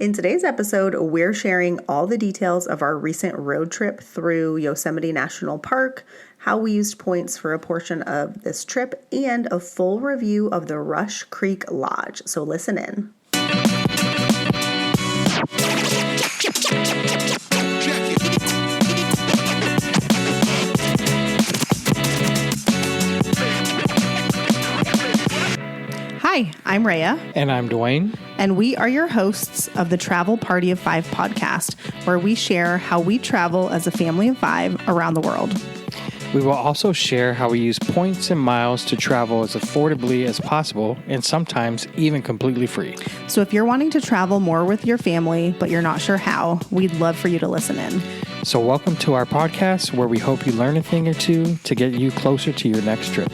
In today's episode, we're sharing all the details of our recent road trip through Yosemite National Park, how we used points for a portion of this trip, and a full review of the Rush Creek Lodge. So listen in. Hi, I'm Rhea. And I'm Dwayne. And we are your hosts of the Travel Party of Five podcast, where we share how we travel as a family of five around the world. We will also share how we use points and miles to travel as affordably as possible and sometimes even completely free. So if you're wanting to travel more with your family, but you're not sure how, we'd love for you to listen in. So welcome to our podcast, where we hope you learn a thing or two to get you closer to your next trip.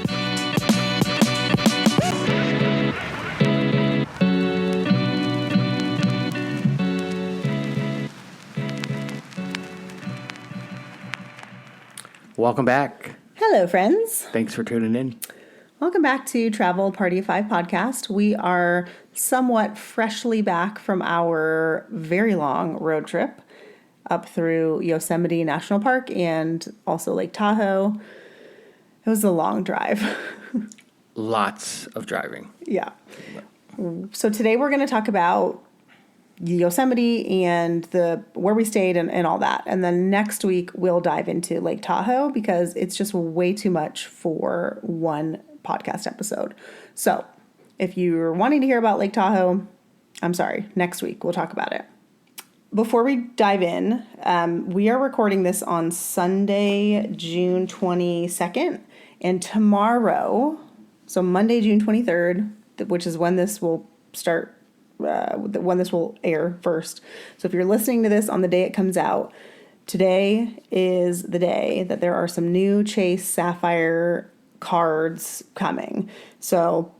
Welcome back. Hello, friends. Thanks for tuning in. Welcome back to Travel Party of Five podcast. We are somewhat freshly back from our very long road trip up through Yosemite National Park and also Lake Tahoe. It was a long drive. Lots of driving. Yeah. So today we're going to talk about Yosemite and where we stayed and all that. And then next week we'll dive into Lake Tahoe because it's just way too much for one podcast episode. So if you're wanting to hear about Lake Tahoe, I'm sorry, next week we'll talk about it. Before we dive in, we are recording this on Sunday, June 22nd, and tomorrow, so Monday, June 23rd, which is when this will start, when this will air first. So if you're listening to this on the day it comes out, today is the day that there are some new Chase Sapphire cards coming. So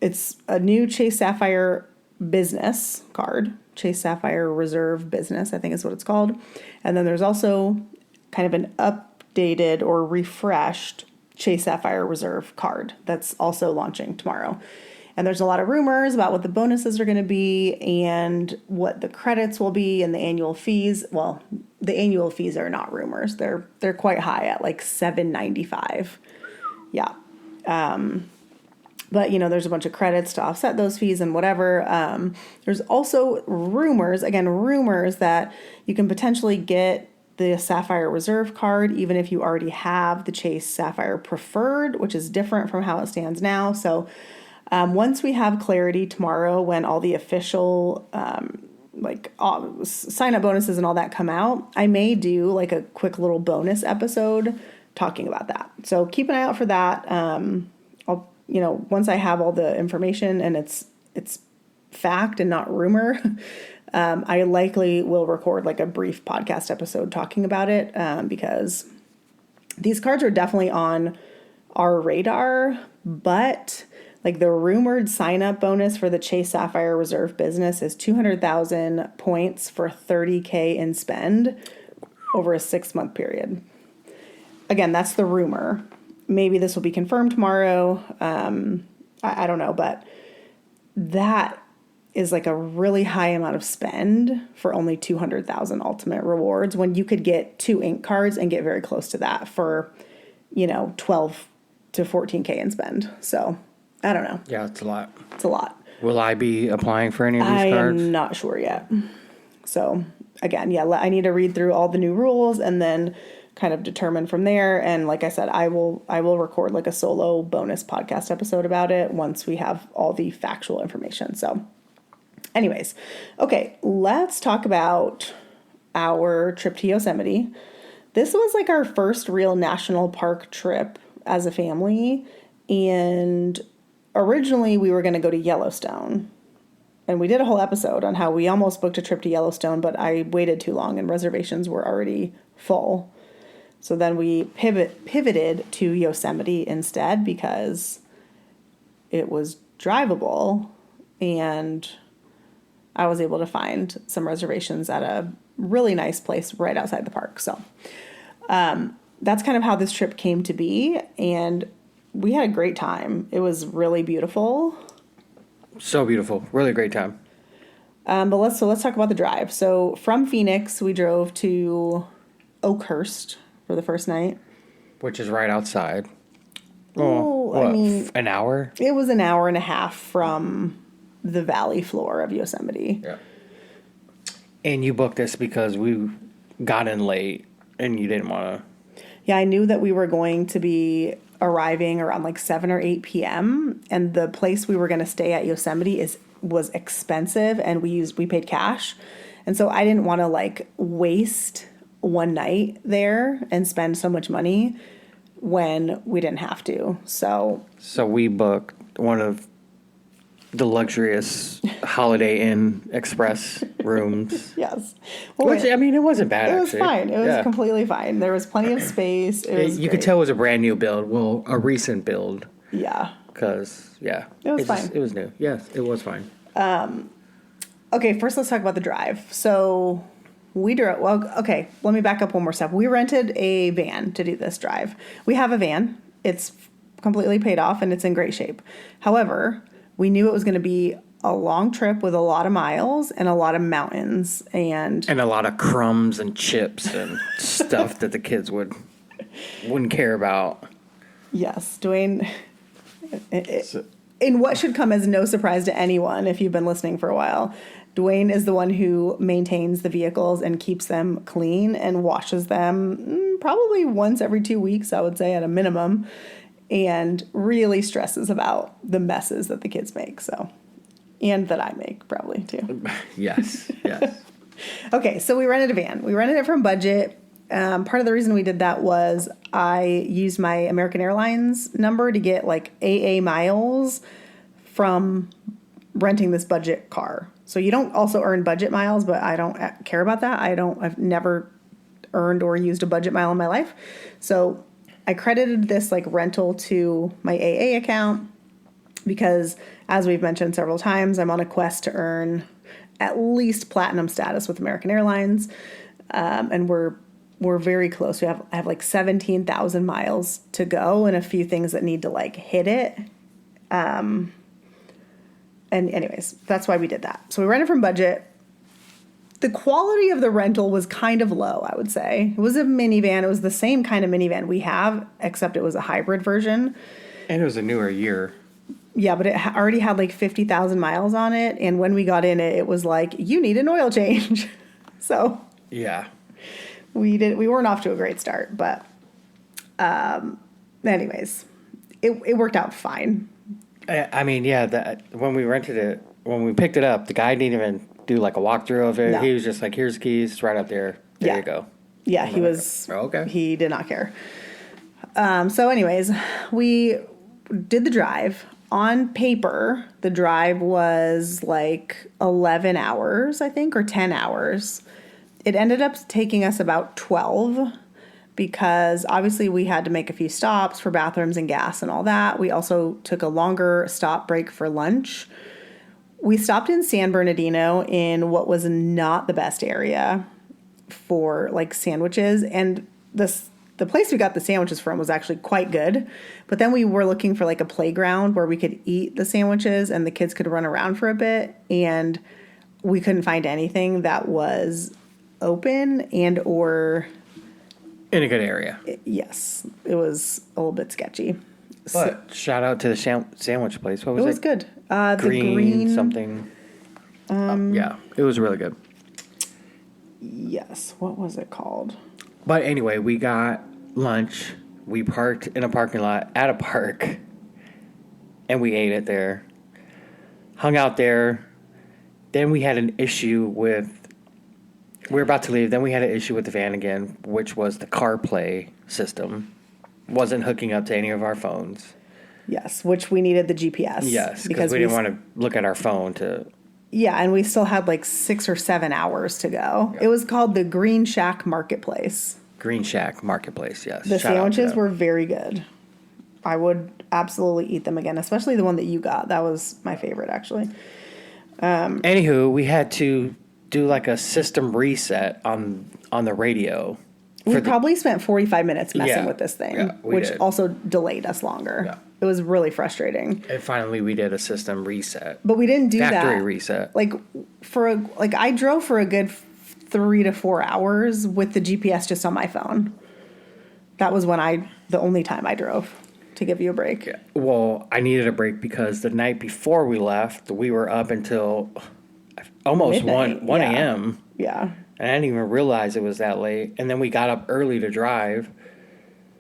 it's a new Chase Sapphire business card, Chase Sapphire Reserve Business, I think is what it's called. And then there's also kind of an updated or refreshed Chase Sapphire Reserve card that's also launching tomorrow. And there's a lot of rumors about what the bonuses are going to be and what the credits will be and the annual fees. Well, the annual fees are not rumors. They're quite high at like $7.95. Yeah. But, there's a bunch of credits to offset those fees and whatever. There's also rumors that you can potentially get the Sapphire Reserve card even if you already have the Chase Sapphire Preferred, which is different from how it stands now. So once we have clarity tomorrow, when all the official sign-up bonuses and all that come out, I may do like a quick little bonus episode talking about that. So keep an eye out for that. I'll, once I have all the information and it's fact and not rumor, I likely will record like a brief podcast episode talking about it because these cards are definitely on our radar, but like the rumored sign-up bonus for the Chase Sapphire Reserve Business is 200,000 points for $30,000 in spend over a 6-month period. Again, that's the rumor. Maybe this will be confirmed tomorrow. I don't know, but that is like a really high amount of spend for only 200,000 ultimate rewards when you could get 2 ink cards and get very close to that for, 12 to 14K in spend. So I don't know. Yeah, it's a lot. It's a lot. Will I be applying for any of these cards? I am not sure yet. So again, yeah, I need to read through all the new rules and then kind of determine from there. And like I said, I will record like a solo bonus podcast episode about it once we have all the factual information. So anyways, okay, let's talk about our trip to Yosemite. This was like our first real national park trip as a family. And originally we were going to go to Yellowstone. And we did a whole episode on how we almost booked a trip to Yellowstone, but I waited too long and reservations were already full. So then we pivoted to Yosemite instead because it was drivable and I was able to find some reservations at a really nice place right outside the park. So that's kind of how this trip came to be. And we had a great time. It was really beautiful. So beautiful. Really great time. But let's talk about the drive. So from Phoenix, we drove to Oakhurst for the first night. Which is right outside. Oh, I mean, an hour? It was an hour and a half from the valley floor of Yosemite. Yeah. And you booked this because we got in late and you didn't want to. Yeah, I knew that we were going to be arriving around like 7 or 8 p.m. and the place we were going to stay at Yosemite was expensive, and we paid cash. And so I didn't want to like waste one night there and spend so much money when we didn't have to. So we booked one of the luxurious Holiday Inn Express rooms. yes. Which, I mean, it wasn't bad, It actually. was fine. It was completely fine. There was plenty of space. You could tell it was a brand new build. Well, a recent build. Yeah. Because, yeah. It was fine. It was new. Yes, it was fine. Okay, first let's talk about the drive. So we drove, well, okay, let me back up one more step. We rented a van to do this drive. We have a van. It's completely paid off and it's in great shape. However, we knew it was going to be a long trip with a lot of miles and a lot of mountains and a lot of crumbs and chips and stuff that the kids wouldn't care about. Yes, Dwayne, in what should come as no surprise to anyone if you've been listening for a while, Dwayne is the one who maintains the vehicles and keeps them clean and washes them probably once every 2 weeks, I would say, at a minimum, and really stresses about the messes that the kids make. So, and that I make probably too. Yes. Okay, so we rented a van. We rented it from Budget. Part of the reason we did that was I used my American Airlines number to get like AA miles from renting this Budget car. So you don't also earn Budget miles, but I don't care about that. I've never earned or used a Budget mile in my life. So I credited this like rental to my AA account because, as we've mentioned several times, I'm on a quest to earn at least platinum status with American Airlines. And we're very close. I have like 17,000 miles to go and a few things that need to like hit it. And anyways, that's why we did that. So we rented from Budget. The quality of the rental was kind of low, I would say. It was a minivan. It was the same kind of minivan we have, except it was a hybrid version. And it was a newer year. Yeah, but it already had like 50,000 miles on it. And when we got in it, it was like, you need an oil change. So yeah, we weren't off to a great start, but anyways, it worked out fine. I mean, yeah, when we picked it up, the guy didn't even do like a walkthrough of it. No. He was just like, here's the keys, it's right up there. There you go. Yeah, he was. Oh, okay. He did not care. So anyways, we did the drive. On paper, the drive was like 11 hours, I think, or 10 hours. It ended up taking us about 12 because obviously we had to make a few stops for bathrooms and gas and all that. We also took a longer stop break for lunch. We stopped in San Bernardino in what was not the best area for like sandwiches, and the place we got the sandwiches from was actually quite good. But then we were looking for like a playground where we could eat the sandwiches and the kids could run around for a bit, and we couldn't find anything that was open and or in a good area. Yes, it was a little bit sketchy. But shout out to the sandwich place. What was it? It was good. The green something. Yeah, it was really good. Yes. What was it called? But anyway, we got lunch. We parked in a parking lot at a park, and we ate it there. Hung out there. Then we had an issue with... We were about to leave. Then we had an issue with the van again, which was the CarPlay system. Wasn't hooking up to any of our phones. Yes, which we needed the GPS. Yes, because we didn't want to look at our phone to... Yeah, and we still had like 6 or 7 hours to go. Yeah. It was called the Green Shack Marketplace. Green Shack Marketplace, yes. The sandwiches were very good. I would absolutely eat them again, especially the one that you got. That was my favorite, actually. Anywho, we had to do like a system reset on the radio. We probably spent 45 minutes messing with this thing, yeah, which did. also delayed us longer. Yeah. It was really frustrating. And finally, we did a system reset. But we didn't do Factory that. reset. Like I drove for a good 3 to 4 hours with the GPS just on my phone. That was the only time I drove to give you a break. Yeah. Well, I needed a break because the night before we left, we were up until almost Midnight. 1 a.m. Yeah. And I didn't even realize it was that late. And then we got up early to drive.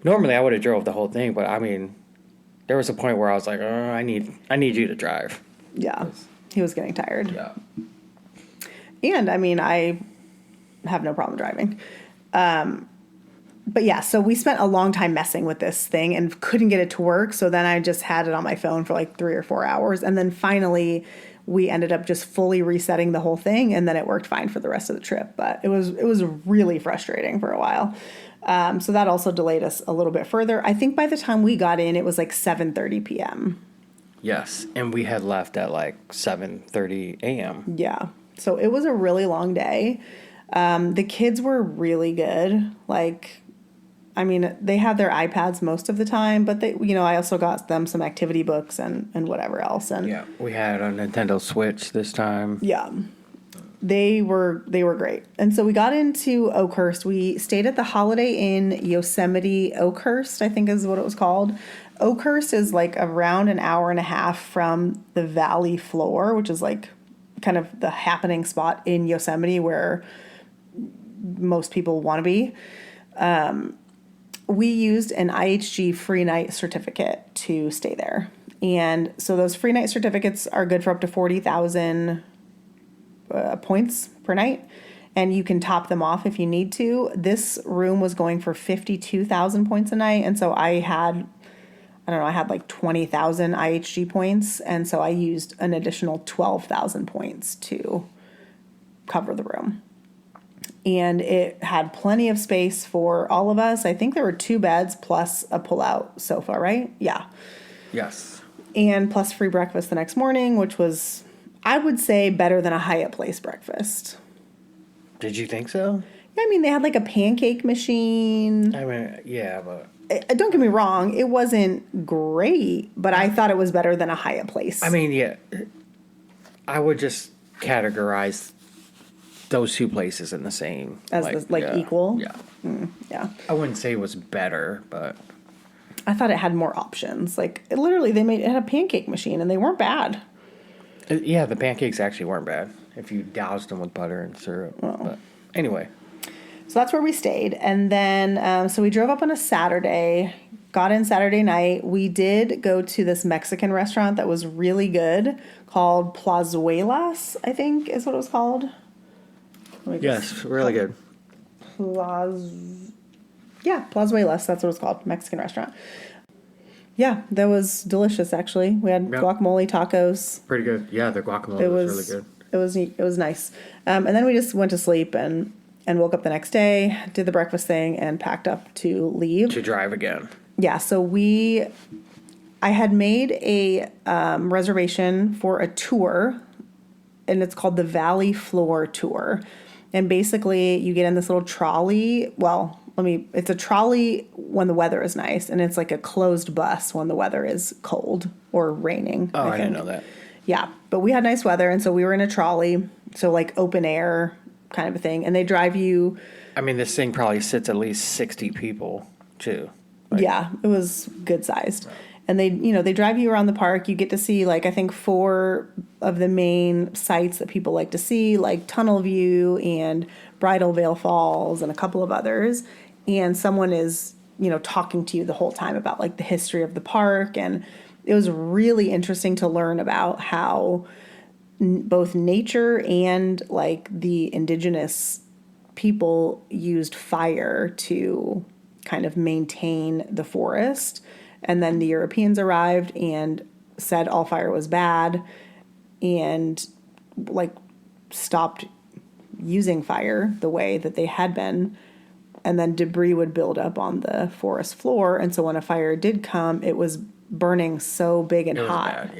Normally, I would have drove the whole thing, but I mean, there was a point where I was like, oh, I need you to drive. Yeah. He was getting tired. Yeah. And I mean, I have no problem driving. But yeah, so we spent a long time messing with this thing and couldn't get it to work. So then I just had it on my phone for like 3 or 4 hours. And then finally we ended up just fully resetting the whole thing. And then it worked fine for the rest of the trip. But it was really frustrating for a while. So that also delayed us a little bit further. I think by the time we got in, it was like 7:30 p.m. Yes. And we had left at like 7:30 a.m. Yeah. So it was a really long day. The kids were really good. Like, I mean, they had their iPads most of the time, but they, I also got them some activity books and whatever else. And yeah, we had a Nintendo Switch this time. yeah, they were great. And so we got into Oakhurst. We stayed at the Holiday Inn Yosemite Oakhurst, I think is what it was called. Oakhurst is like around an hour and a half from the valley floor, which is like kind of the happening spot in Yosemite where most people want to be. We used an IHG free night certificate to stay there. And so those free night certificates are good for up to 40,000 points per night. And you can top them off if you need to. This room was going for 52,000 points a night. And so I had like 20,000 IHG points. And so I used an additional 12,000 points to cover the room. And it had plenty of space for all of us. I think there were 2 beds plus a pull-out sofa, right? Yeah. Yes. And plus free breakfast the next morning, which was, I would say, better than a Hyatt Place breakfast. Did you think so? I mean, they had like a pancake machine. I mean, yeah, but... Don't get me wrong. It wasn't great, but I thought it was better than a Hyatt Place. I mean, yeah. I would just categorize those 2 places in the same. As equal? Yeah. Yeah. I wouldn't say it was better, but... I thought it had more options. Like, it had a pancake machine, and they weren't bad. Yeah, the pancakes actually weren't bad if you doused them with butter and syrup. Oh. But anyway. So that's where we stayed. And then, so we drove up on a Saturday, got in Saturday night. We did go to this Mexican restaurant that was really good called Plazuelas, I think is what it was called. Yes, really good. Plazuelas, that's what it's called, Mexican restaurant. Yeah, that was delicious, actually. We had guacamole tacos. Pretty good. Yeah, the guacamole was really good. It was nice. And then we just went to sleep and woke up the next day, did the breakfast thing, and packed up to leave. To drive again. Yeah, so I had made a reservation for a tour, and it's called the Valley Floor Tour. And basically, you get in this little trolley. Well, it's a trolley when the weather is nice, and it's like a closed bus when the weather is cold or raining. Oh, I didn't know that. Yeah, but we had nice weather, and so we were in a trolley, so like open air kind of a thing. And they drive you. I mean, this thing probably sits at least 60 people, too. Yeah, it was good sized. And they drive you around the park. You get to see, like, I think 4 of the main sites that people like to see, like Tunnel View and Bridal Veil Falls and a couple of others. And someone is, talking to you the whole time about, like, the history of the park. And it was really interesting to learn about how both nature and, like, the indigenous people used fire to kind of maintain the forest. And then the Europeans arrived and said all fire was bad and, like, stopped using fire the way that they had been. And then debris would build up on the forest floor. And so when a fire did come, it was burning so big and hot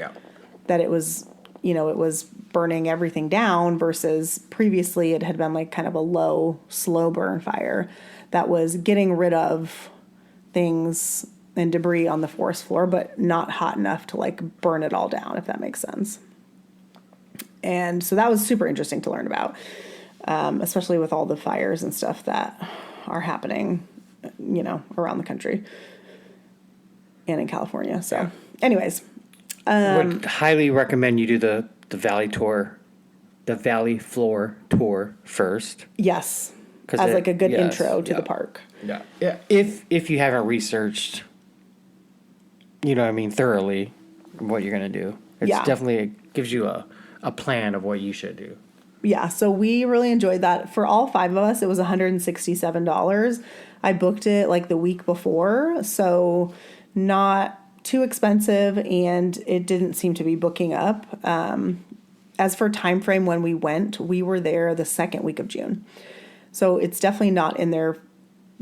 that it was, it was burning everything down, versus previously it had been like kind of a low, slow burn fire that was getting rid of things and debris on the forest floor, but not hot enough to like burn it all down, if that makes sense. And so that was super interesting to learn about, especially with all the fires and stuff that are happening, around the country and in California. So anyways, would highly recommend you do the valley tour, the valley floor tour first. Yes. As like a good intro to the park. Yeah. Yeah. If you haven't researched, thoroughly what you're going to do. It's definitely, it gives you a plan of what you should do. Yeah. So we really enjoyed that. For all 5 of us, it was $167. I booked it like the week before. So not too expensive, and it didn't seem to be booking up. As for time frame when we went, we were there the second week of June. So it's definitely not in their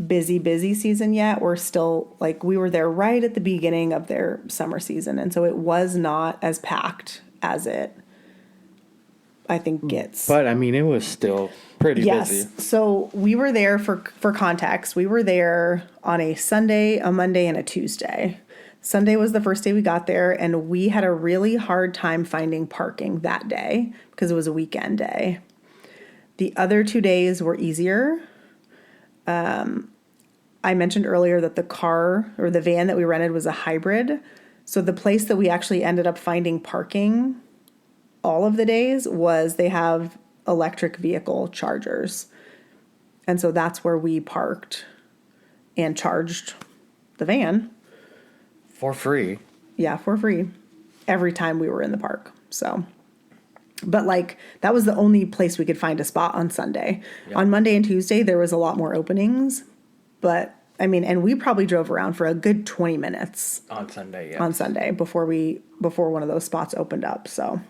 busy season yet. We're still we were there right at the beginning of their summer season. And so it was not as packed as it, I think, gets. But it was still pretty busy. So we were there for context. We were there on a Sunday, a Monday, and a Tuesday. Sunday was the first day we got there, and we had a really hard time finding parking that day because it was a weekend day. The other 2 days were easier. I mentioned earlier that the car or the van that we rented was a hybrid. So the place that we actually ended up finding parking all of the days was they have electric vehicle chargers. And so that's where we parked and charged the van. For free. Yeah, for free. Every time we were in the park. So, but that was the only place we could find a spot on Sunday. Yep. On Monday and Tuesday, there was a lot more openings. But, and we probably drove around for a good 20 minutes. On Sunday, yeah. On Sunday before one of those spots opened up. So,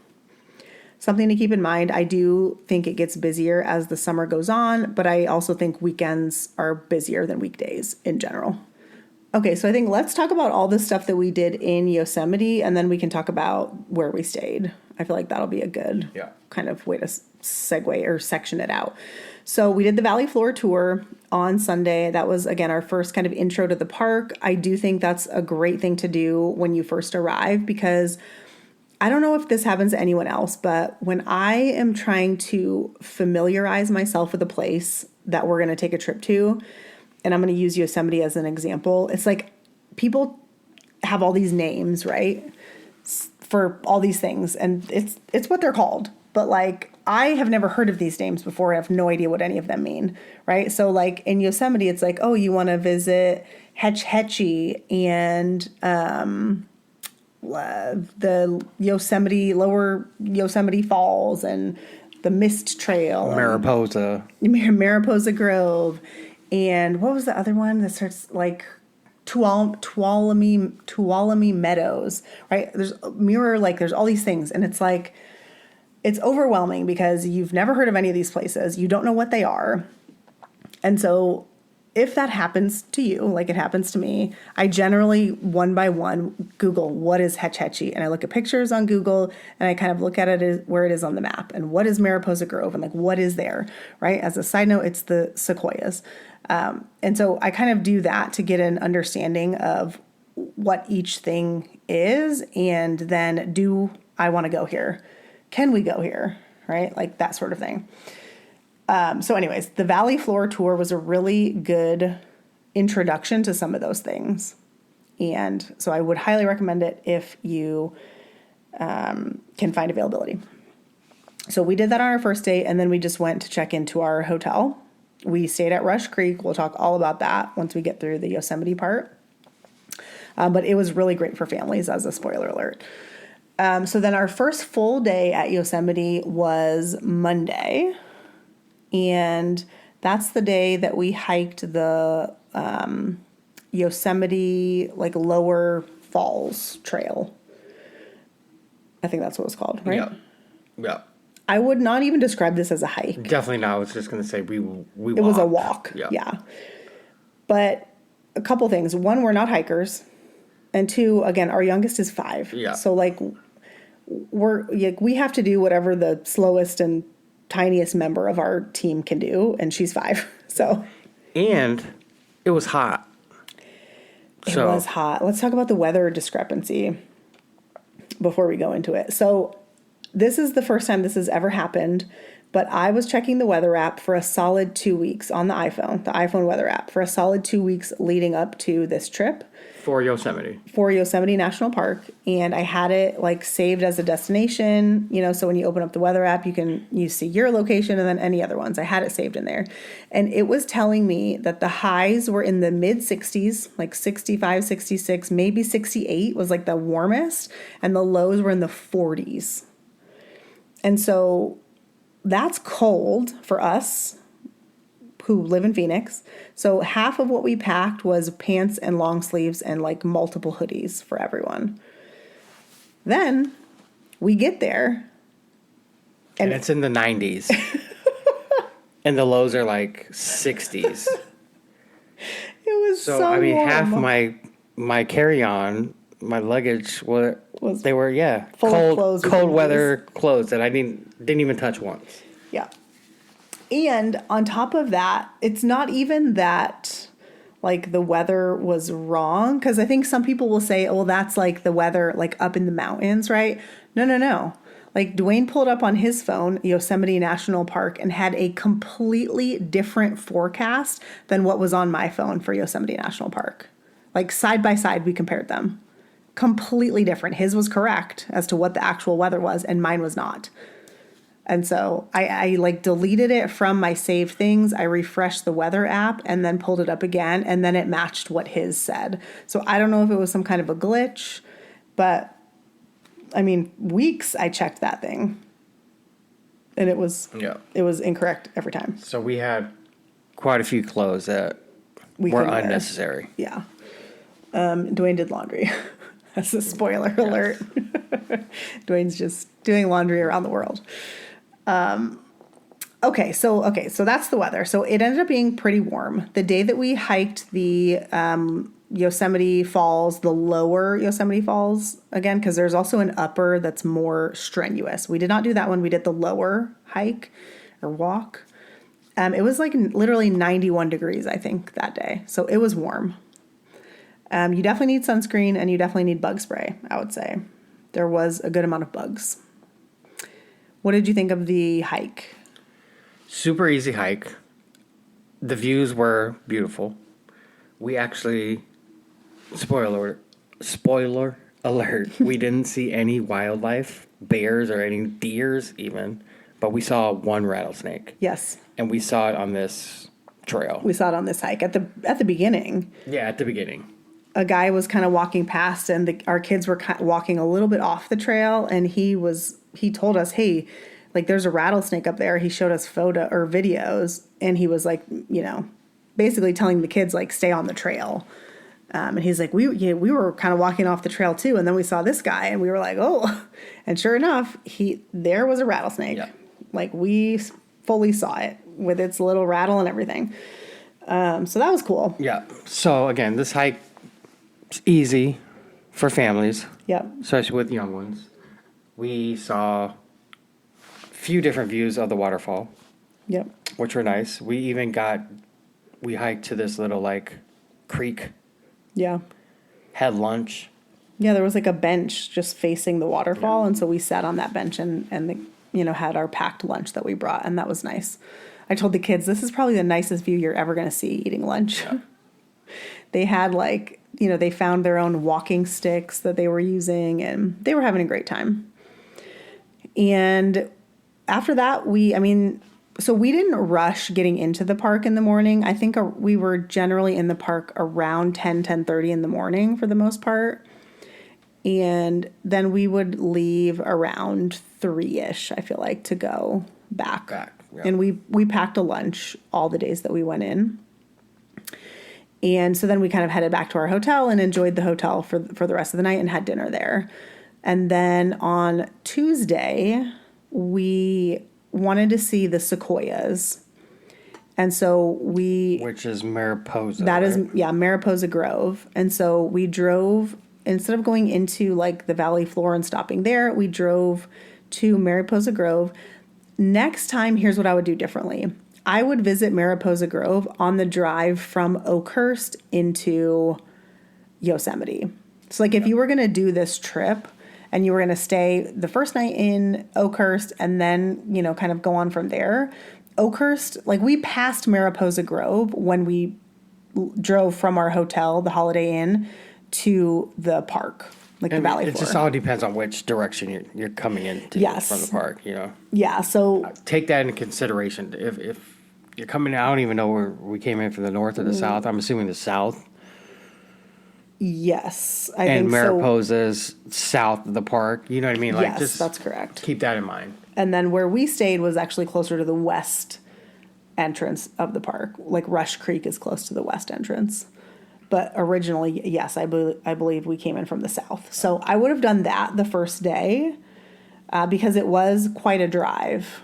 something to keep in mind. I do think it gets busier as the summer goes on, but I also think weekends are busier than weekdays in general. Okay, so I think let's talk about all the stuff that we did in Yosemite, and then we can talk about where we stayed. I feel like that'll be a good kind of way to segue or section it out. So we did the Valley Floor tour on Sunday. That was, again, our first kind of intro to the park. I do think that's a great thing to do when you first arrive, because I don't know if this happens to anyone else, but when I am trying to familiarize myself with a place that we're going to take a trip to, and I'm going to use Yosemite as an example, it's like people have all these names, right, for all these things, and it's what they're called. But I have never heard of these names before. I have no idea what any of them mean, right? So in Yosemite, it's oh, you want to visit Hetch Hetchy and the Lower Yosemite Falls and the Mist Trail. Mariposa Grove. And what was the other one that starts Tuolumne Meadows, right? There's there's all these things. And it's overwhelming because you've never heard of any of these places. You don't know what they are. And so if that happens to you, like it happens to me, I generally, one by one, Google what is Hetch Hetchy. And I look at pictures on Google and I kind of look at it where it is on the map. And what is Mariposa Grove? And what is there, right? As a side note, it's the sequoias. And so I kind of do that to get an understanding of what each thing is. And then, do I want to go here? Can we go here? Right? That sort of thing. So anyways, the Valley Floor tour was a really good introduction to some of those things. And so I would highly recommend it if you can find availability. So we did that on our first day, and then we just went to check into our hotel. We stayed at Rush Creek. We'll talk all about that once we get through the Yosemite part. But it was really great for families, as a spoiler alert. So then our first full day at Yosemite was Monday. And that's the day that we hiked the Yosemite, Lower Falls Trail. I think that's what it's called, right? Yeah. I would not even describe this as a hike. Definitely not. I was just going to say we walked. It was a walk. Yeah. But a couple things. One, we're not hikers. And two, again, our youngest is 5. Yeah. So we have to do whatever the slowest and tiniest member of our team can do, and she's 5. So. And it was hot. It was hot. Let's talk about the weather discrepancy before we go into it. So this is the first time this has ever happened, but I was checking the weather app for a solid 2 weeks on the iPhone weather app, for a solid 2 weeks leading up to this trip. For Yosemite National Park. And I had it like saved as a destination, so when you open up the weather app, you see your location and then any other ones. I had it saved in there. And it was telling me that the highs were in the mid 60s, like 65, 66, maybe 68 was like the warmest. And the lows were in the 40s. And so that's cold for us who live in Phoenix. So half of what we packed was pants and long sleeves and like multiple hoodies for everyone. Then we get there. And it's in the 90s. And the lows are like 60s. It was so I mean, warm. half my carry-on, my luggage full cold of clothes cold weather clothes that I didn't even touch once. Yeah. And on top of that, it's not even that like the weather was wrong, because I think some people will say, oh, that's like the weather like up in the mountains, right? No. Like Dwayne pulled up on his phone Yosemite National Park and had a completely different forecast than what was on my phone for Yosemite National Park. Like side by side, we compared them. Completely different. His was correct as to what the actual weather was, and mine was not. And so I like deleted it from my saved things. I refreshed the weather app and then pulled it up again, and then it matched what his said. So I don't know if it was some kind of a glitch, but I mean, weeks I checked that thing and it was incorrect every time. So we had quite a few clothes that were unnecessary. Yeah. Dwayne did laundry. That's a spoiler alert. Dwayne's just doing laundry around the world. Okay, so that's the weather. So it ended up being pretty warm. The day that we hiked the Yosemite Falls, the lower Yosemite Falls, again, because there's also an upper that's more strenuous. We did not do that one. We did the lower hike or walk. It was like literally 91 degrees, I think, that day. So it was warm. You definitely need sunscreen and you definitely need bug spray, I would say. There was a good amount of bugs. What did you think of the hike? Super easy hike. The views were beautiful. We actually, spoiler alert, we didn't see any wildlife, bears or any deers even, but we saw one rattlesnake. Yes. And we saw it on this trail. We saw it on this hike at the beginning. Yeah, at the beginning. A guy was kind of walking past, and our kids were walking a little bit off the trail, and he told us, hey, like there's a rattlesnake up there. He showed us photo or videos, and he was like, basically telling the kids like stay on the trail. And he's like, we were kind of walking off the trail too, and then we saw this guy, and we were like, oh, and sure enough, there was a rattlesnake. Yeah. Like we fully saw it with its little rattle and everything. So that was cool. Yeah. So again, this hike is easy for families. Yeah. Especially with young ones. We saw a few different views of the waterfall. Yep. Which were nice. We hiked to this little like creek. Yeah. Had lunch. Yeah, there was like a bench just facing the waterfall, and so we sat on that bench and had our packed lunch that we brought, and that was nice. I told the kids, this is probably the nicest view you're ever going to see eating lunch. Yeah. They had they found their own walking sticks that they were using, and they were having a great time. And after that, so we didn't rush getting into the park in the morning. I think we were generally in the park around 10:30 in the morning for the most part. And then we would leave around 3-ish, I feel like, to go back. Yeah. And we packed a lunch all the days that we went in. And so then we kind of headed back to our hotel and enjoyed the hotel for the rest of the night and had dinner there. And then on Tuesday, we wanted to see the sequoias. And so which is Mariposa. That is, Mariposa Grove. And so we drove, instead of going into like the valley floor and stopping there, we drove to Mariposa Grove. Next time, here's what I would do differently. I would visit Mariposa Grove on the drive from Oakhurst into Yosemite. So like if you were going to do this trip and you were going to stay the first night in Oakhurst and then, you know, kind of go on from there, Oakhurst, like we passed Mariposa Grove when we drove from our hotel, the Holiday Inn, to the park, like the valley It floor. just all depends on which direction you're coming into Yes. from the park, you know. Yeah, so Take that into consideration. If you're coming, I don't even know where we came in from the north or the south. I'm assuming the south. yes, I And think so. Mariposa's south of the park. You know what I mean? Like, Yes, just that's correct. keep that in mind. And then where we stayed was actually closer to the west entrance of the park. Like Rush Creek is close to the west entrance. But originally, yes, I believe we came in from the south. So I would have done that the first day because it was quite a drive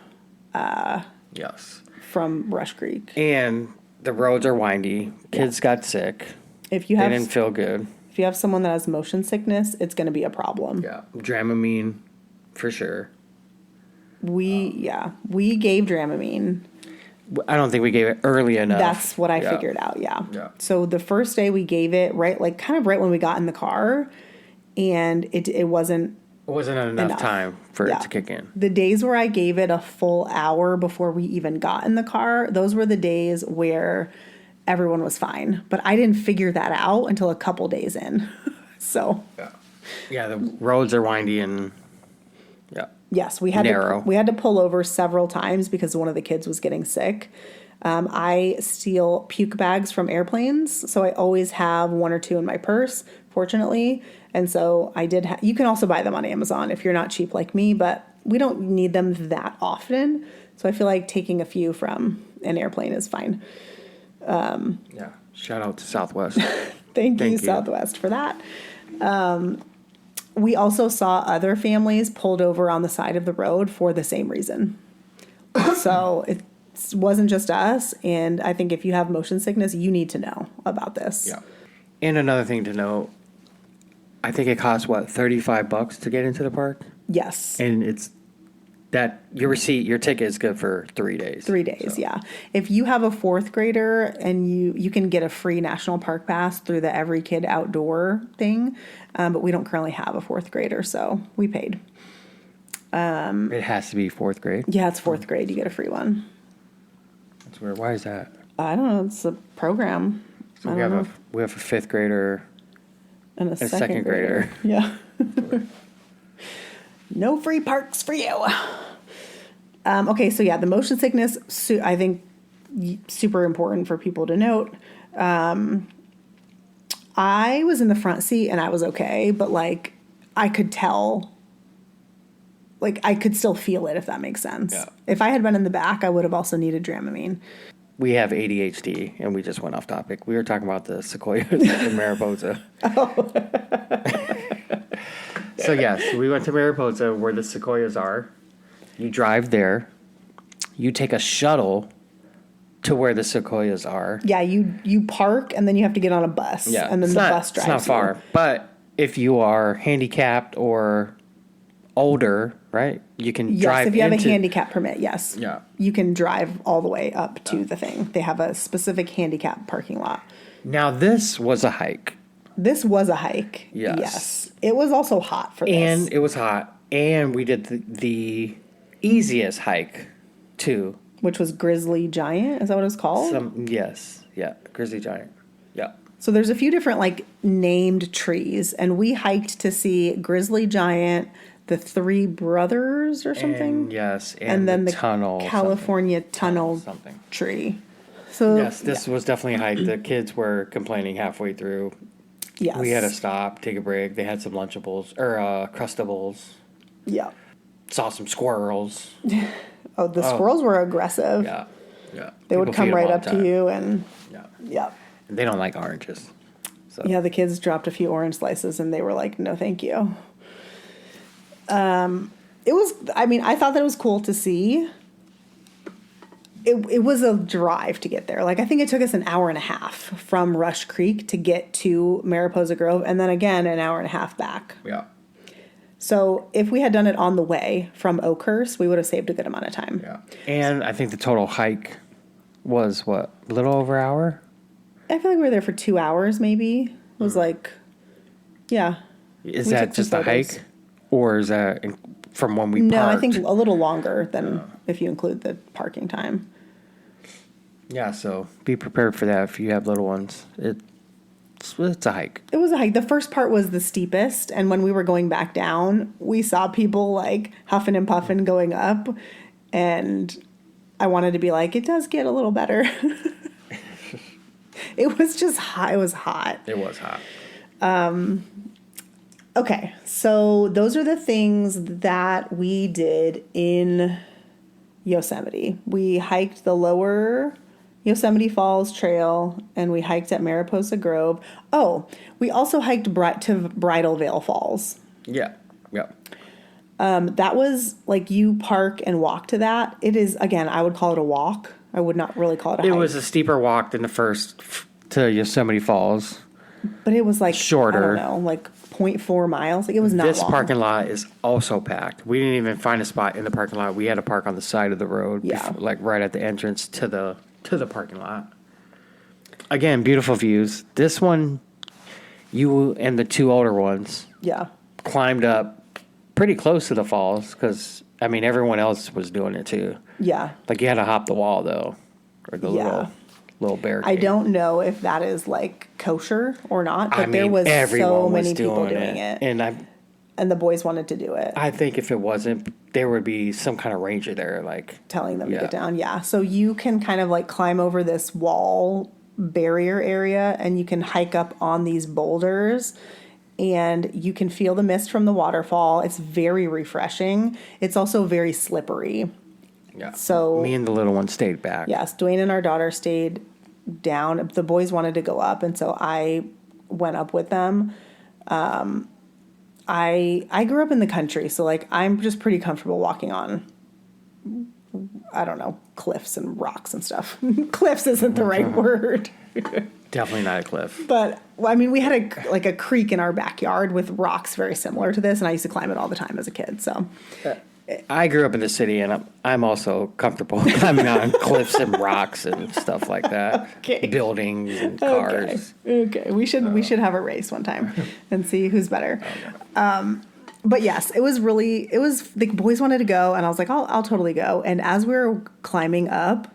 Yes. from Rush Creek. And the roads are windy. Kids got sick. If you They have didn't feel good. if you have someone that has motion sickness, it's going to be a problem. Yeah. Dramamine, for sure. We gave Dramamine. I don't think we gave it early enough. That's what I Yeah. figured out, yeah. Yeah. So the first day we gave it kind of right when we got in the car, and it wasn't It wasn't enough time for Yeah. it to kick in. the days where I gave it a full hour before we even got in the car. Those were the days where everyone was fine, but I didn't figure that out until a couple days in. So Yeah. Yeah, the roads are windy and yeah. yes, we had Narrow. to pull over several times because one of the kids was getting sick. I steal puke bags from airplanes, so I always have one or two in my purse, fortunately. And so I did. You can also buy them on Amazon if you're not cheap like me, but we don't need them that often. So I feel like taking a few from an airplane is fine. Yeah. Shout out to Southwest. Thank you, you. Southwest, for that. We also saw other families pulled over on the side of the road for the same reason. So it wasn't just us. And I think if you have motion sickness, you need to know about this. Yeah. And another thing to note, I think it costs $35 to get into the park? Yes. And it's that your ticket is good for 3 days. 3 days, So, yeah. If you have a fourth grader and you can get a free national park pass through the Every Kid Outdoor thing, but we don't currently have a fourth grader, so we paid. It has to be fourth grade. Yeah, it's fourth grade. You get a free one. That's weird. Why is that? I don't know. It's a program. So I we don't have know. a fifth grader. And a second second grader. grader. Yeah. No free parks for you. Okay, so yeah, the motion sickness, I think super important for people to note. I was in the front seat and I was okay, but like I could tell, like I could still feel it, if that makes sense. Yeah. If I had been in the back, I would have also needed Dramamine. We have ADHD, and we just went off topic. We were talking about the sequoias in Mariposa. Oh. So yes, we went to Mariposa where the sequoias are. You drive there. You take a shuttle to where the sequoias are. Yeah, you park and then you have to get on a bus. Yeah, And then it's the not, bus drives It's not far, you. but if you are handicapped or older, right, you can Yes, drive. if you have a into- handicap permit, yes. Yeah. You can drive all the way up to the thing. They have a specific handicap parking lot. Now this was a hike, This was a hike. Yes. It was also hot for this. and it was hot, and we did the easiest hike too. Which was Grizzly Giant. Is that what it was called? Yes, yeah, grizzly giant, yeah. So there's a few different like named trees. And we hiked to see Grizzly Giant, the Three Brothers or something. And yes, And then the tunnel, California Tunnel something. tree. So Yes, this was definitely a hike. The kids were complaining halfway through. yes. We had to stop, take a break. They had some Lunchables or Crustables. Yeah. Saw some squirrels. Oh, the squirrels were aggressive. Yeah, yeah. They would People come feed 'em right all up the to time. you and Yeah, yeah. they don't like oranges. So Yeah, the kids dropped a few orange slices and they were like, no, thank you. It was, I mean, I thought that it was cool to see. It was a drive to get there. Like, I think it took us an hour and a half from Rush Creek to get to Mariposa Grove and then again an hour and a half back. yeah, So if we had done it on the way from Oakhurst, we would have saved a good amount of time. yeah. And I think the total hike was what, a little over an hour. I feel like we were there for 2 hours maybe. It was like Yeah. Is We that took some just a photos. hike? Or is that from when we No, parked? I think a little longer than if you include the parking time. Yeah, so be prepared for that if you have little ones. It's a hike. It was a hike. The first part was the steepest, and when we were going back down, we saw people like huffing and puffing going up, and I wanted to be like, it does get a little better. It was just hot. It was hot. It was hot. Okay, so those are the things that we did in Yosemite. We hiked the lower Yosemite Falls Trail, and we hiked at Mariposa Grove. Oh, we also hiked to Bridal Veil Falls. Yeah. That was like you park and walk to that. It is, again, I would call it a walk. I would not really call it a hike. It was a steeper walk than the first to Yosemite Falls. But it was like, Shorter. I don't know, like 0.4 miles. Like it was not This long. parking lot is also packed. We didn't even find a spot in the parking lot. We had to park on the side of the road, Yeah. like right at the entrance to the parking lot. Again, beautiful views. This one, you and the two older ones Yeah. climbed up pretty close to the falls because, I mean, everyone else was doing it too. Yeah. Like you had to hop the wall though, or the Yeah. little barricade. I don't know if that is like kosher or not, but I mean, there was everyone so was many people doing it. And the boys wanted to do it, I think if it wasn't, there would be some kind of ranger there, like telling them to Yeah. get down. Yeah. So you can kind of like climb over this wall barrier area, and you can hike up on these boulders, and you can feel the mist from the waterfall. It's very refreshing. It's also very slippery. yeah. So- me and the little one stayed back. Yes, Dwayne and our daughter stayed down. The boys wanted to go up, and so I went up with them. I grew up in the country, so like I'm just pretty comfortable walking on, I don't know, cliffs and rocks and stuff. Cliffs isn't the right word, Definitely not a cliff. but I mean we had a creek in our backyard with rocks very similar to this, and I used to climb it all the time as a kid. So I grew up in the city, and I'm also comfortable climbing on cliffs and rocks and stuff like that. Okay. Buildings and cars. Okay. We should have a race one time and see who's better. But yes, it was the boys wanted to go, and I was like, I'll totally go. And as we were climbing up,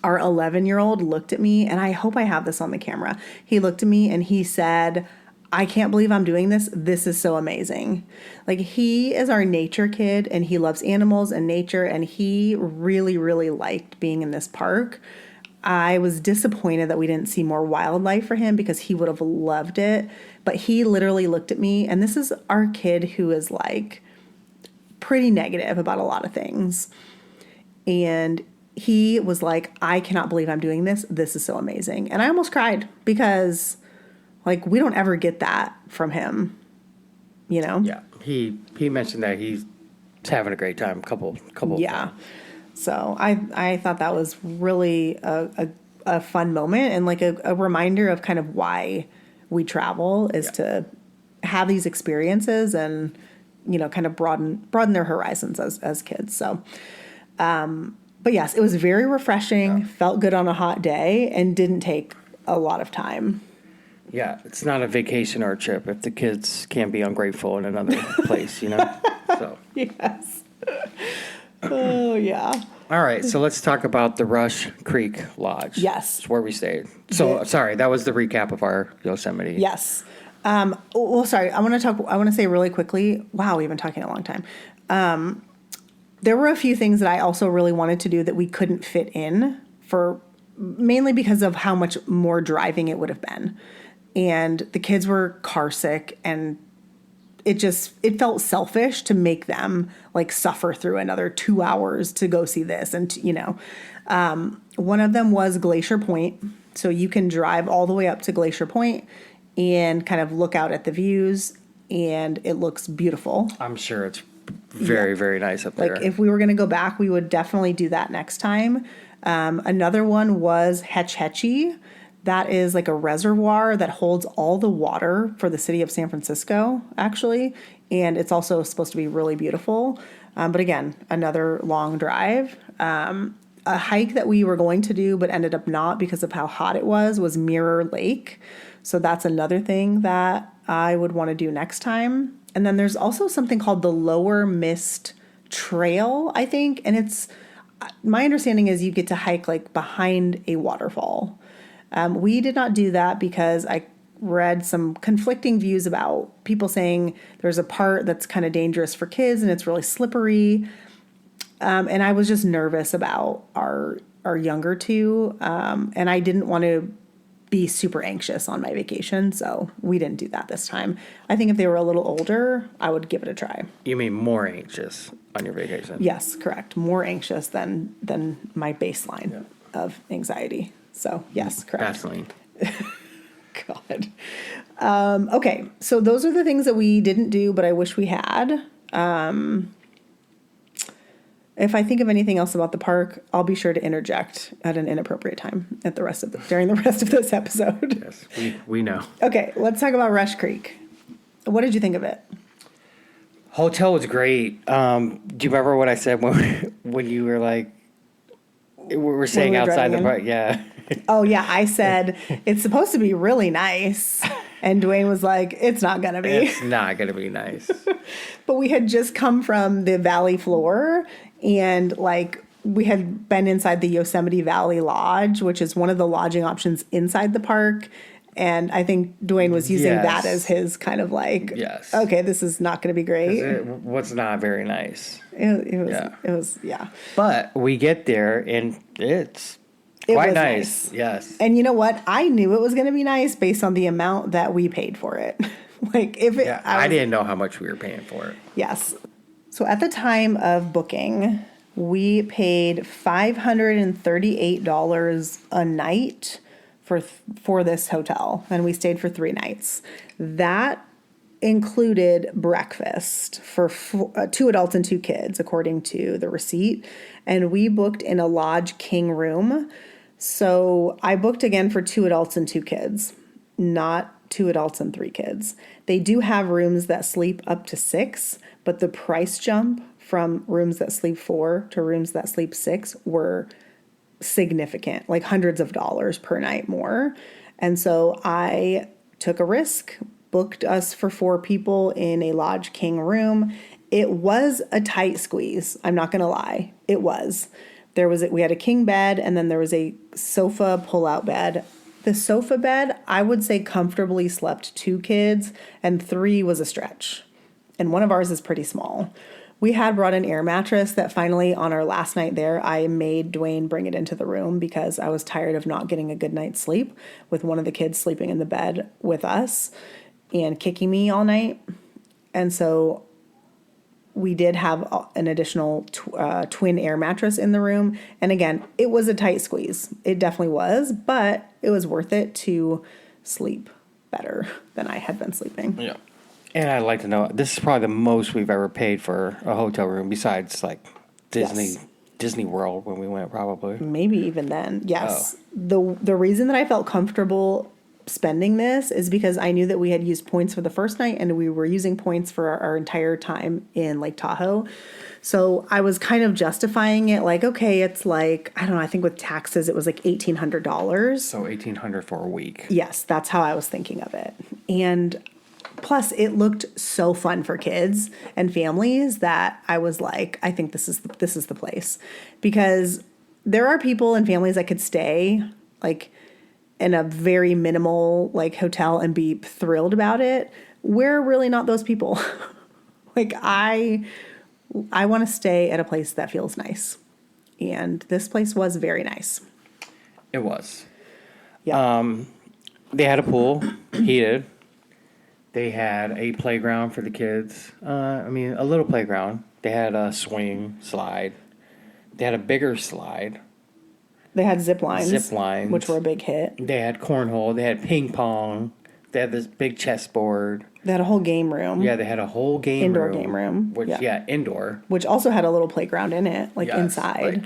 our 11-year-old looked at me, and I hope I have this on the camera. He looked at me and he said, I can't believe I'm doing this. This is so amazing. Like, he is our nature kid, and he loves animals and nature, and he really, really liked being in this park. I was disappointed that we didn't see more wildlife for him because he would have loved it. But he literally looked at me, and this is our kid who is like pretty negative about a lot of things. And he was like, I cannot believe I'm doing this. This is so amazing. And I almost cried because like we don't ever get that from him, you know? Yeah. He mentioned that he's having a great time. Couple. Yeah. So I thought that was really a fun moment, and like a reminder of kind of why we travel is to have these experiences and, you know, kind of broaden their horizons as kids. So, but yes, it was very refreshing, felt good on a hot day, and didn't take a lot of time. Yeah, it's not a vacation or a trip if the kids can't be ungrateful in another place, you know? So. Yes. Oh, yeah. All right, so let's talk about the Rush Creek Lodge. Yes. It's where we stayed. So, sorry, that was the recap of our Yosemite. Yes. Well, sorry, I want to say really quickly, wow, we've been talking a long time. There were a few things that I also really wanted to do that we couldn't fit in mainly because of how much more driving it would have been. And the kids were car sick, and it felt selfish to make them like suffer through another 2 hours to go see this. And, you know, one of them was Glacier Point. So you can drive all the way up to Glacier Point and kind of look out at the views, and it looks beautiful. I'm sure it's very, very nice up there. Like if we were going to go back, we would definitely do that next time. Another one was Hetch Hetchy. That is like a reservoir that holds all the water for the city of San Francisco, actually. And it's also supposed to be really beautiful. But again, another long drive. a hike that we were going to do but ended up not because of how hot it was Mirror Lake. So that's another thing that I would want to do next time. And then there's also something called the Lower Mist Trail, I think. And it's, my understanding is you get to hike like behind a waterfall. We did not do that because I read some conflicting views about people saying there's a part that's kind of dangerous for kids and it's really slippery. And I was just nervous about our younger two. And I didn't want to be super anxious on my vacation. So we didn't do that this time. I think if they were a little older, I would give it a try. You mean more anxious on your vacation? Yes, correct. More anxious than my baseline of anxiety. So yes, correct. Vaseline. God. Okay, so those are the things that we didn't do, but I wish we had. If I think of anything else about the park, I'll be sure to interject at an inappropriate time during the rest of this episode. Yes, we know. Okay, let's talk about Rush Creek. What did you think of it? Hotel was great. Do you remember what I said when you were like, we were staying outside the park? Yeah. Oh, yeah. I said, it's supposed to be really nice. And Dwayne was like, it's not going to be. It's not going to be nice. But we had just come from the valley floor and like we had been inside the Yosemite Valley Lodge, which is one of the lodging options inside the park. And I think Dwayne was using that as his kind of like, okay, this is not going to be great. It was not very nice. It was. But we get there and it's quite nice. Yes. And you know what? I knew it was going to be nice based on the amount that we paid for it. I didn't know how much we were paying for it. Yes. So at the time of booking, we paid $538 a night for this hotel, and we stayed for 3 nights. That included breakfast for 2 adults and 2 kids, according to the receipt, and we booked in a Lodge King room. So I booked again for 2 adults and 2 kids, not 2 adults and 3 kids. They do have rooms that sleep up to 6, but the price jump from rooms that sleep 4 to rooms that sleep 6 were significant, like hundreds of dollars per night more. And so I took a risk, booked us for 4 people in a Lodge King room. It was a tight squeeze. I'm not going to lie. It was. We had a king bed and then there was a sofa pull-out bed. The sofa bed, I would say comfortably slept 2 kids and 3 was a stretch. And one of ours is pretty small. We had brought an air mattress that finally on our last night there, I made Dwayne bring it into the room because I was tired of not getting a good night's sleep with one of the kids sleeping in the bed with us and kicking me all night. And so we did have an additional twin air mattress in the room. And again, it was a tight squeeze. It definitely was, but it was worth it to sleep better than I had been sleeping. Yeah. And I'd like to know, this is probably the most we've ever paid for a hotel room besides like Disney World when we went probably. Maybe even then. Yes. Oh. The reason that I felt comfortable spending this is because I knew that we had used points for the first night and we were using points for our entire time in Lake Tahoe. So I was kind of justifying it like, okay, it's like, I don't know, I think with taxes it was like $1,800. So $1,800 for a week. Yes, that's how I was thinking of it. And plus, it looked so fun for kids and families that I was like, I think this is the place. Because there are people and families that could stay like in a very minimal like hotel and be thrilled about it. We're really not those people. Like I want to stay at a place that feels nice. And this place was very nice. It was. Yeah. They had a pool, heated. They had a playground for the kids. A little playground. They had a swing, slide. They had a bigger slide. They had zip lines, which were a big hit. They had cornhole. They had ping pong. They had this big chessboard. They had a whole game room. Yeah, they had a whole indoor game room. Indoor. Which also had a little playground in it, inside.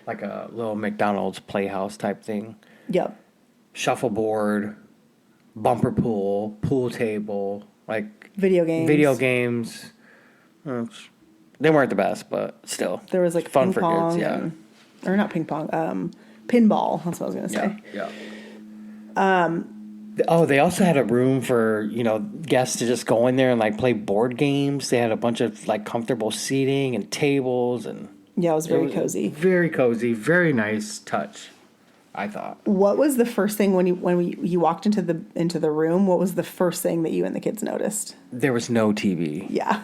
Like a little McDonald's playhouse type thing. Yep. Shuffleboard, bumper pool, pool table, like video games. They weren't the best, but still. There was like fun ping for pong kids, yeah. or not ping pong, pinball. That's what I was going to say. Yeah. They also had a room for, guests to just go in there and like play board games. They had a bunch of like comfortable seating and tables, and Yeah, it was very cozy. Very cozy, very nice touch, I thought. What was the first thing when you walked into the room? What was the first thing that you and the kids noticed? There was no TV. Yeah.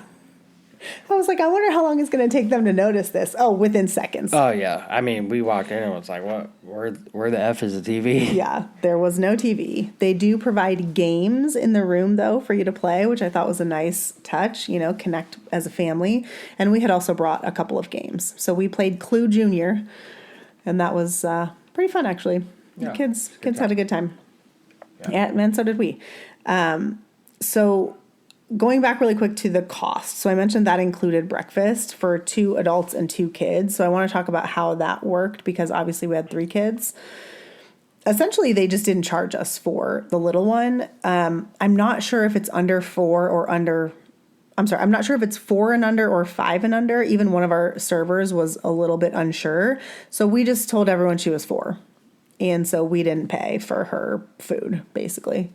I was like, I wonder how long it's going to take them to notice this. Oh, within seconds. Oh, yeah. I mean, we walked in and it was like, what? Where the F is the TV? Yeah, there was no TV. They do provide games in the room, though, for you to play, which I thought was a nice touch, connect as a family. And we had also brought a couple of games. So we played Clue Junior, and that was pretty fun, actually. Yeah, The kids had a good time. Yeah, and so did we. So going back really quick to the cost. So I mentioned that included breakfast for 2 adults and 2 kids. So I want to talk about how that worked because obviously we had 3 kids. Essentially, they just didn't charge us for the little one. I'm not sure if it's under 4 or under. I'm sorry, I'm not sure if it's 4 and under or 5 and under. Even one of our servers was a little bit unsure. So we just told everyone she was 4. And so we didn't pay for her food, basically,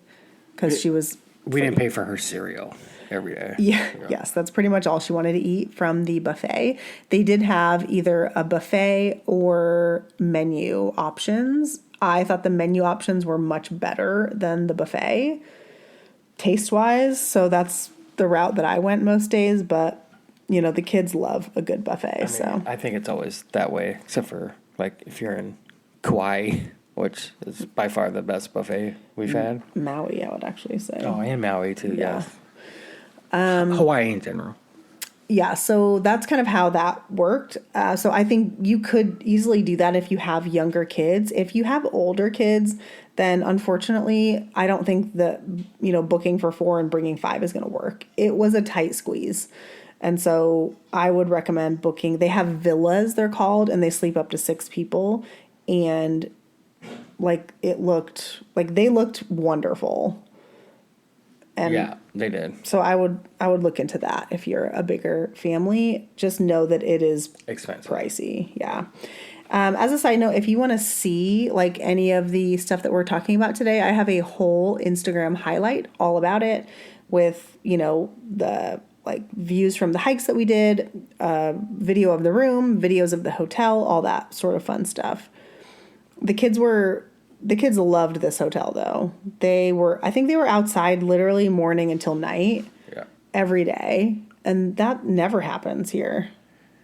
because she was. We didn't pay for her cereal every day. Yeah, yes, that's pretty much all she wanted to eat from the buffet. They did have either a buffet or menu options. I thought the menu options were much better than the buffet, taste-wise. So that's the route that I went most days. But, the kids love a good buffet. I think it's always that way, except for, like, if you're in Kauai, which is by far the best buffet we've had. Maui, I would actually say. Oh, and Maui, too, Yeah. yes. Hawaii in general. Yeah, so that's kind of how that worked. So I think you could easily do that if you have younger kids. If you have older kids, then unfortunately, I don't think that, booking for 4 and bringing 5 is going to work. It was a tight squeeze. And so I would recommend booking. They have villas, they're called, and they sleep up to 6 people. And they looked wonderful. And yeah, they did. So I would look into that if you're a bigger family. Just know that it is expensive, pricey. Yeah. As a side note, if you want to see like any of the stuff that we're talking about today, I have a whole Instagram highlight all about it with the views from the hikes that we did, video of the room, videos of the hotel, all that sort of fun stuff. The kids loved this hotel, though. I think they were outside literally morning until night every day. And that never happens here,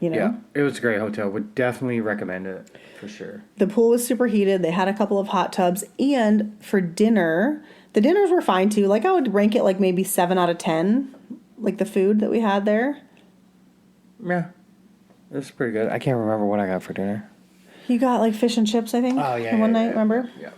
Yeah, it was a great hotel. Would definitely recommend it for sure. The pool was super heated. They had a couple of hot tubs. And for dinner, the dinners were fine, too. I would rank it maybe 7 out of 10, the food that we had there. Yeah, it was pretty good. I can't remember what I got for dinner. You got fish and chips, I think. Oh, yeah. One night, remember? Yeah.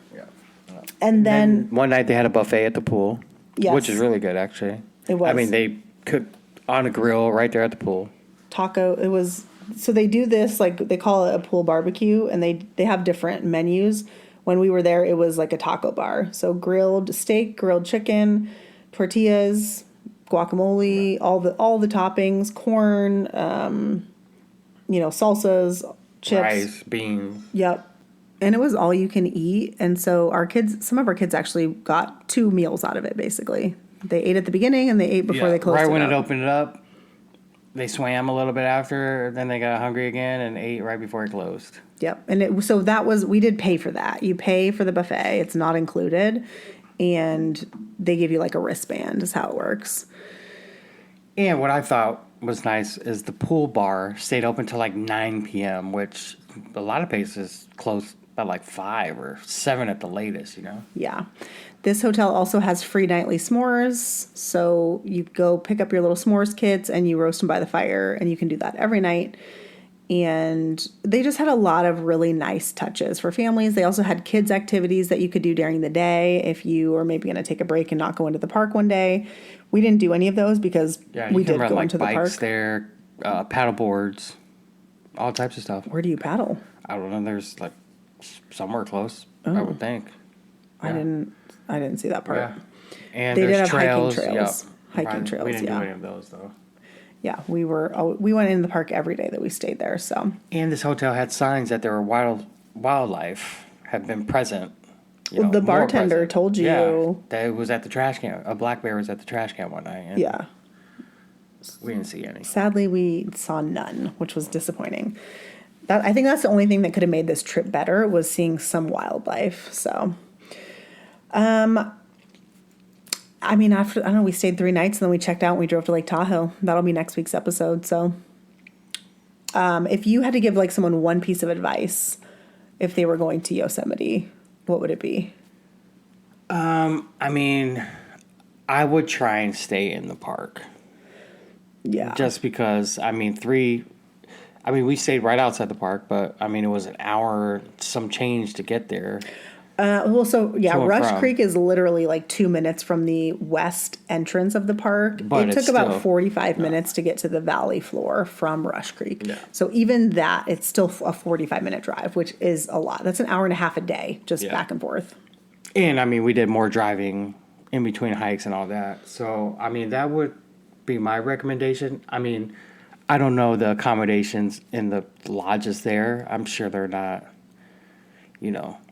And then one night they had a buffet at the pool. Yes. Which is really good, actually. It was. I mean, they cooked on a grill right there at the pool. It was, so they do this, they call it a pool barbecue, and they have different menus. When we were there, it was like a taco bar. So grilled steak, grilled chicken, tortillas, guacamole, all the toppings, corn, salsas, chips, rice, beans. Yep. And it was all you can eat. And so some of our kids actually got 2 meals out of it, basically. They ate at the beginning and they ate before they closed it up. Right when it opened it up, they swam a little bit after, then they got hungry again and ate right before it closed. Yep. And we did pay for that. You pay for the buffet. It's not included. And they give you a wristband is how it works. And what I thought was nice is the pool bar stayed open till 9 p.m., which a lot of places close by 5 or 7 at the latest, Yeah. This hotel also has free nightly s'mores. So you go pick up your little s'mores kits and you roast them by the fire, and you can do that every night. And they just had a lot of really nice touches for families. They also had kids activities that you could do during the day if you were maybe going to take a break and not go into the park one day. We didn't do any of those because we did go into the park. Bikes there, paddle boards, all types of stuff. Where do you paddle? I don't know. There's somewhere close, I would think. Yeah. I didn't see that part. Yeah. And they there's did have trails. Hiking trails. Yep. Hiking trails, We didn't yeah. do any of those, though. Yeah, we went in the park every day that we stayed there. So And this hotel had signs that there were wildlife have been present. well, the more bartender present. told you. Yeah, that it was at the trash can. A black bear was at the trash can one night. And Yeah. we didn't see any. Sadly, we saw none, which was disappointing. I think that's the only thing that could have made this trip better was seeing some wildlife. So, I mean, after, I don't know, we stayed 3 nights and then we checked out and we drove to Lake Tahoe. That'll be next week's episode. So, if you had to give like someone one piece of advice if they were going to Yosemite, what would it be? I mean, I would try and stay in the park. Yeah. Just because, we stayed right outside the park, but I mean, it was an hour, some change to get there. Well, so yeah, To and Rush from. Creek is literally like 2 minutes from the west entrance of the park. But it it's took about still- 45 minutes to get to the valley floor from Rush Creek. Yeah. So even that, it's still a 45-minute drive, which is a lot. That's an hour and a half a day, just Yeah. back and forth. And I mean, we did more driving in between hikes and all that. So, I mean, that would be my recommendation. I mean, I don't know the accommodations in the lodges there. I'm sure they're not,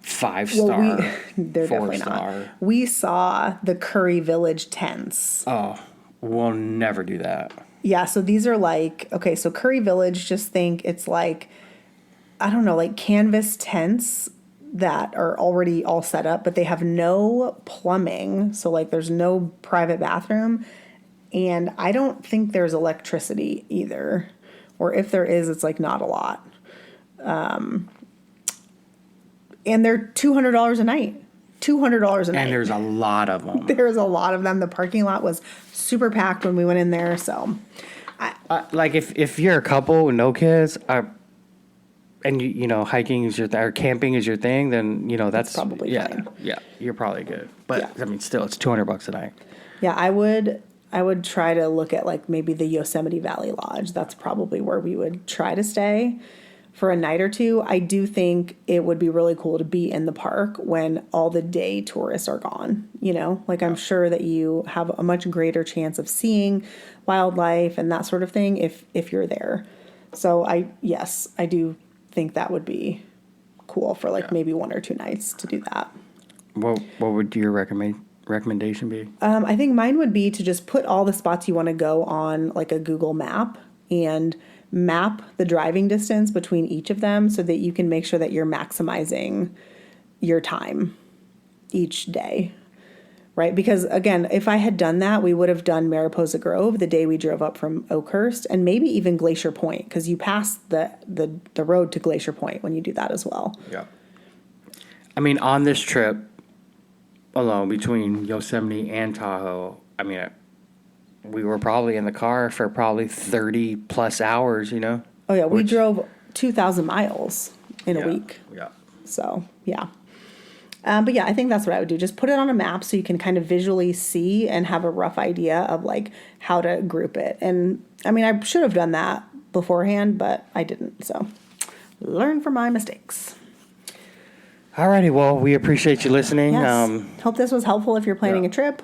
5-star, They're definitely 4-star. not. We saw the Curry Village tents. Oh, we'll never do that. Yeah, so these are like, okay, so Curry Village, just think it's like, I don't know, like canvas tents that are already all set up, but they have no plumbing. So, like, there's no private bathroom. And I don't think there's electricity either. Or if there is, it's like not a lot. And they're $200 a night. $200 a night. And there's a lot of them. There's a lot of them. The parking lot was super packed when we went in there. So, Like, if you're a couple with no kids, and hiking is or camping is your thing, then that's probably fine. Yeah, you're probably good. But Yeah. I mean, still, it's $200 a night. yeah, I would try to look at like maybe the Yosemite Valley Lodge. That's probably where we would try to stay for a night or two. I do think it would be really cool to be in the park when all the day tourists are gone. Like I'm sure that you have a much greater chance of seeing wildlife and that sort of thing if you're there. So I do think that would be cool for like maybe 1 or 2 nights to do that. What would your recommendation be? I think mine would be to just put all the spots you want to go on like a Google map and map the driving distance between each of them so that you can make sure that you're maximizing your time each day. Right? Because again, if I had done that, we would have done Mariposa Grove the day we drove up from Oakhurst and maybe even Glacier Point because you pass the road to Glacier Point when you do that as well. Yeah. I mean, on this trip alone between Yosemite and Tahoe, I mean, we were probably in the car for probably 30 plus hours, Oh yeah, we drove 2,000 miles in a week. Yeah. So yeah. But yeah, I think that's what I would do. Just put it on a map so you can kind of visually see and have a rough idea of like how to group it. And I mean, I should have done that beforehand, but I didn't. So learn from my mistakes. Alrighty, well, we appreciate you listening. Yes. Hope this was helpful if you're planning a trip.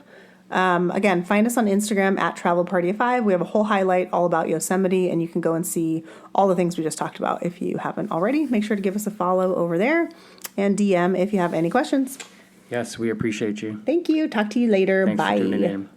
Again, find us on Instagram at TravelParty5. We have a whole highlight all about Yosemite, and you can go and see all the things we just talked about. If you haven't already, make sure to give us a follow over there and DM if you have any questions. Yes, we appreciate you. Thank you. Talk to you later. Thanks Bye. for tuning in.